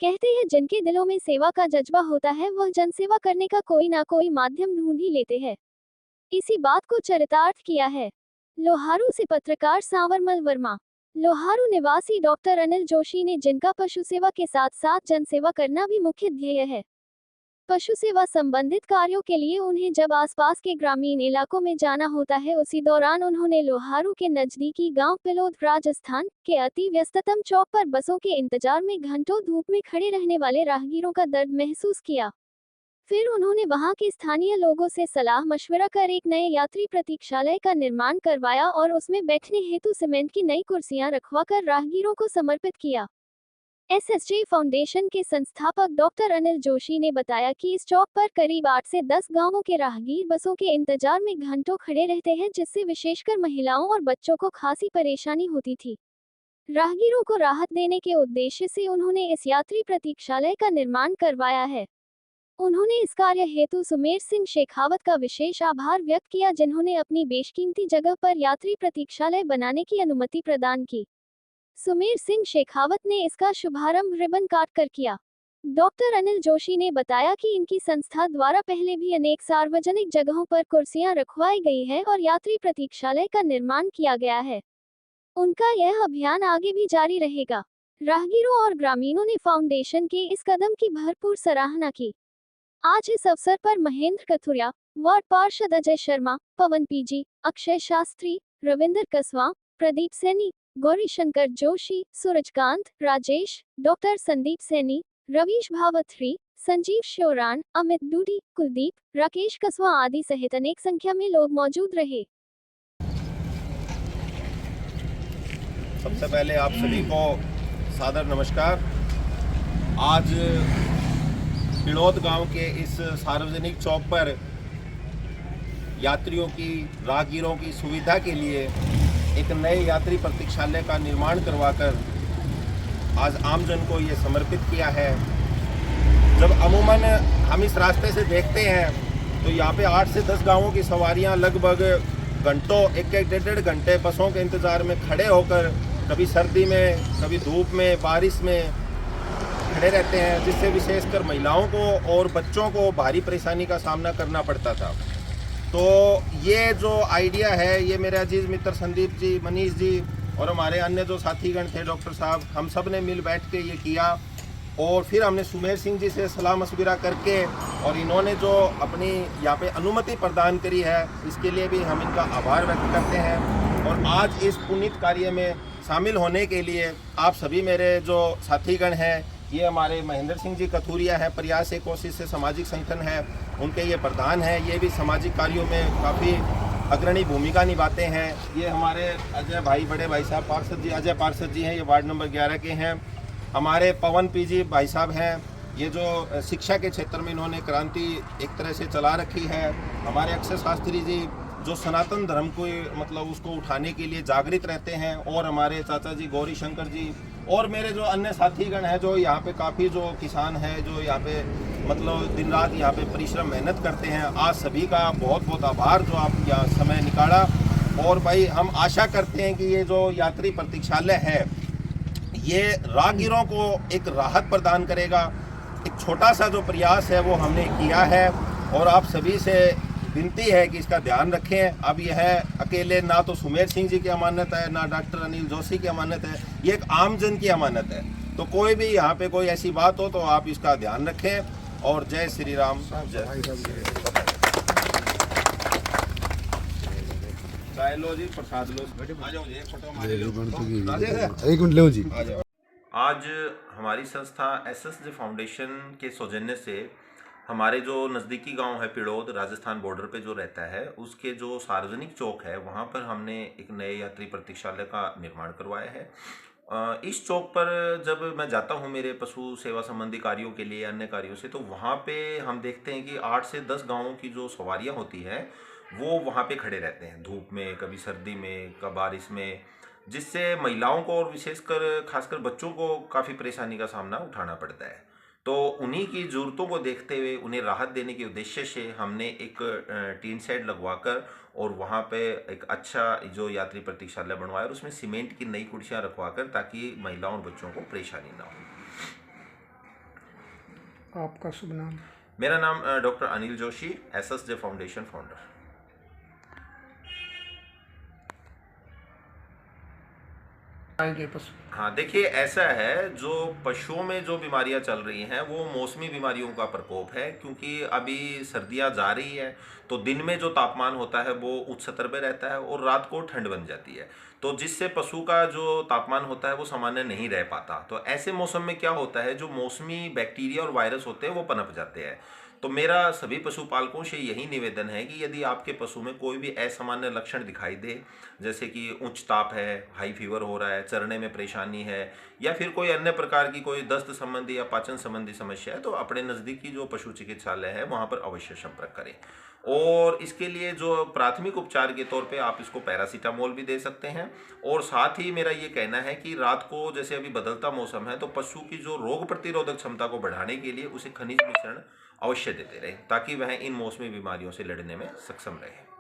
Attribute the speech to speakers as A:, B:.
A: कहते हैं जिनके दिलों में सेवा का जज्बा होता है वह जनसेवा करने का कोई ना कोई माध्यम ढूंढ ही लेते हैं। इसी बात को चरितार्थ किया है लोहारू से पत्रकार सांवरमल वर्मा। लोहारू निवासी डॉक्टर अनिल जोशी ने, जिनका पशु सेवा के साथ साथ जनसेवा करना भी मुख्य ध्येय है। पशु सेवा संबंधित कार्यों के लिए उन्हें जब आसपास के ग्रामीण इलाकों में जाना होता है, उसी दौरान उन्होंने लोहारू के नजदीकी गांव पिलोद राजस्थान के अति व्यस्ततम चौक पर बसों के इंतजार में घंटों धूप में खड़े रहने वाले राहगीरों का दर्द महसूस किया। फिर उन्होंने वहां के स्थानीय लोगों से सलाह मशवरा कर एक नए यात्री प्रतीक्षालय का निर्माण करवाया और उसमें बैठने हेतु सीमेंट की नई कुर्सियां रखवाकर राहगीरों को समर्पित किया। एसएसजे फाउंडेशन के संस्थापक डॉक्टर अनिल जोशी ने बताया कि इस चौक पर करीब 8 से 10 गांवों के राहगीर बसों के इंतजार में घंटों खड़े रहते हैं, जिससे विशेषकर महिलाओं और बच्चों को खासी परेशानी होती थी। राहगीरों को राहत देने के उद्देश्य से उन्होंने इस यात्री प्रतीक्षालय का निर्माण करवाया है। उन्होंने इस कार्य हेतु सुमेर सिंह शेखावत का विशेष आभार व्यक्त किया, जिन्होंने अपनी बेशकीमती जगह पर यात्री प्रतीक्षालय बनाने की अनुमति प्रदान की। सुमेर सिंह शेखावत ने इसका शुभारंभ रिबन काट कर किया। डॉक्टर अनिल जोशी ने बताया कि इनकी संस्था द्वारा पहले भी अनेक सार्वजनिक जगहों पर कुर्सियां रखवाई गई है और यात्री प्रतीक्षालय का निर्माण किया गया है। उनका यह अभियान आगे भी जारी रहेगा। राहगीरों और ग्रामीणों ने फाउंडेशन के इस कदम की भरपूर सराहना की। आज इस अवसर पर महेंद्र कथुरिया, वार्ड पार्षद अजय शर्मा, पवन पीजी, अक्षय शास्त्री, रविंदर कसवा, प्रदीप सैनी, गौरीशंकर जोशी, सूरजकांत, राजेश, डॉक्टर संदीप सैनी, रवीश भावथरी, संजीव श्योरान, अमित डूडी, कुलदीप, राकेश कसवा आदि सहित अनेक संख्या में लोग मौजूद रहे।
B: सबसे पहले आप सभी को सादर नमस्कार। आज पिलोद गांव के इस सार्वजनिक चौक पर यात्रियों की, राहगीरों की सुविधा के लिए एक नए यात्री प्रतीक्षालय का निर्माण करवाकर आज आमजन को ये समर्पित किया है। जब अमूमन हम इस रास्ते से देखते हैं तो यहाँ पे 8 से 10 गांवों की सवारियाँ लगभग घंटों, एक डेढ़ घंटे बसों के इंतज़ार में खड़े होकर, कभी सर्दी में, कभी धूप में, बारिश में खड़े रहते हैं, जिससे विशेषकर महिलाओं को और बच्चों को भारी परेशानी का सामना करना पड़ता था। तो ये जो आइडिया है, ये मेरे अजीज़ मित्र संदीप जी, मनीष जी और हमारे अन्य जो साथीगण थे, डॉक्टर साहब, हम सब ने मिल बैठ के ये किया। और फिर हमने सुमेर सिंह जी से सलाह मशविरा करके और इन्होंने जो अपनी यहाँ पे अनुमति प्रदान करी है, इसके लिए भी हम इनका आभार व्यक्त करते हैं। और आज इस पुनीत कार्य में शामिल होने के लिए आप सभी मेरे जो साथीगण हैं, ये हमारे महेंद्र सिंह जी कथुरिया हैं, प्रयास से कोशिश से सामाजिक संगठन है, उनके ये प्रधान हैं, ये भी सामाजिक कार्यों में काफ़ी अग्रणी भूमिका निभाते हैं। ये हमारे अजय भाई, बड़े भाई साहब पार्षद जी, अजय पार्षद जी हैं, ये वार्ड नंबर 11 के हैं। हमारे पवन पीजी भाई साहब हैं, ये जो शिक्षा के क्षेत्र में इन्होंने क्रांति एक तरह से चला रखी है। हमारे अक्षय शास्त्री जी जो सनातन धर्म को मतलब उसको उठाने के लिए जागृत रहते हैं। और हमारे चाचा जी गौरी शंकर जी और मेरे जो अन्य साथीगण हैं, जो यहाँ पे काफ़ी जो किसान हैं, जो यहाँ पे मतलब दिन रात यहाँ पे परिश्रम मेहनत करते हैं। आज सभी का बहुत बहुत आभार जो आप यहाँ समय निकाला। और भाई हम आशा करते हैं कि ये जो यात्री प्रतीक्षालय है, ये राहगीरों को एक राहत प्रदान करेगा। एक छोटा सा जो प्रयास है वो हमने किया है और आप सभी से विनती है कि इसका ध्यान रखें। अब यह अकेले ना तो सुमेर सिंह जी की अमानत है, ना डॉक्टर अनिल जोशी की अमानत है, ये एक आमजन की अमानत है। तो कोई भी यहाँ पे कोई ऐसी बात हो तो आप इसका ध्यान रखें। और जय श्री राम। जय लो जी, प्रसाद लो, आ जाओ जी, एक मिनट लो जी। आज हमारी संस्था एसएसजे फाउंडेशन के सौजन्य से हमारे जो नज़दीकी गांव है पिड़ोद, राजस्थान बॉर्डर पे जो रहता है, उसके जो सार्वजनिक चौक है वहाँ पर हमने एक नए यात्री प्रतीक्षालय का निर्माण करवाया है। इस चौक पर जब मैं जाता हूँ मेरे पशु सेवा संबंधी कार्यों के लिए, अन्य कार्यों से, तो वहाँ पे हम देखते हैं कि 8 से 10 गाँवों की जो सवारियाँ होती हैं वो वहाँ पे खड़े रहते हैं, धूप में, कभी सर्दी में, कभी बारिश में, जिससे महिलाओं को और विशेषकर खासकर बच्चों को काफ़ी परेशानी का सामना उठाना पड़ता है। तो उन्हीं की ज़रूरतों को देखते हुए उन्हें राहत देने के उद्देश्य से हमने एक टीन शेड लगवाकर और वहाँ पे एक अच्छा जो यात्री प्रतीक्षालय बनवाया और उसमें सीमेंट की नई कुर्सियाँ रखवाकर, ताकि महिलाओं और बच्चों को परेशानी ना हो।
C: आपका शुभ नाम?
B: मेरा नाम doctor Anil Joshi, SSJ foundation founder.
C: आएंगे पशु।
B: हाँ, देखिए ऐसा है, जो पशुओं में जो बीमारियां चल रही हैं वो मौसमी बीमारियों का प्रकोप है, क्योंकि अभी सर्दियां जा रही है तो दिन में जो तापमान होता है वो उच्च स्तर पे रहता है और रात को ठंड बन जाती है, तो जिससे पशु का जो तापमान होता है वो सामान्य नहीं रह पाता। तो ऐसे मौसम में क्या होता है, जो मौसमी बैक्टीरिया और वायरस होते हैं वो पनप जाते हैं। तो मेरा सभी पशुपालकों से यही निवेदन है कि यदि आपके पशु में कोई भी असामान्य लक्षण दिखाई दे, जैसे कि उच्च ताप है, हाई फीवर हो रहा है, चरने में परेशानी है, या फिर कोई अन्य प्रकार की कोई दस्त संबंधी या पाचन संबंधी समस्या है, तो अपने नज़दीकी जो पशु चिकित्सालय है वहाँ पर अवश्य संपर्क करें। और इसके लिए जो प्राथमिक उपचार के तौर पे आप इसको पैरासीटामोल भी दे सकते हैं। और साथ ही मेरा ये कहना है कि रात को, जैसे अभी बदलता मौसम है, तो पशु की जो रोग प्रतिरोधक क्षमता को बढ़ाने के लिए उसे खनिज मिश्रण अवश्य देते रहें, ताकि वह इन मौसमी बीमारियों से लड़ने में सक्षम रहे।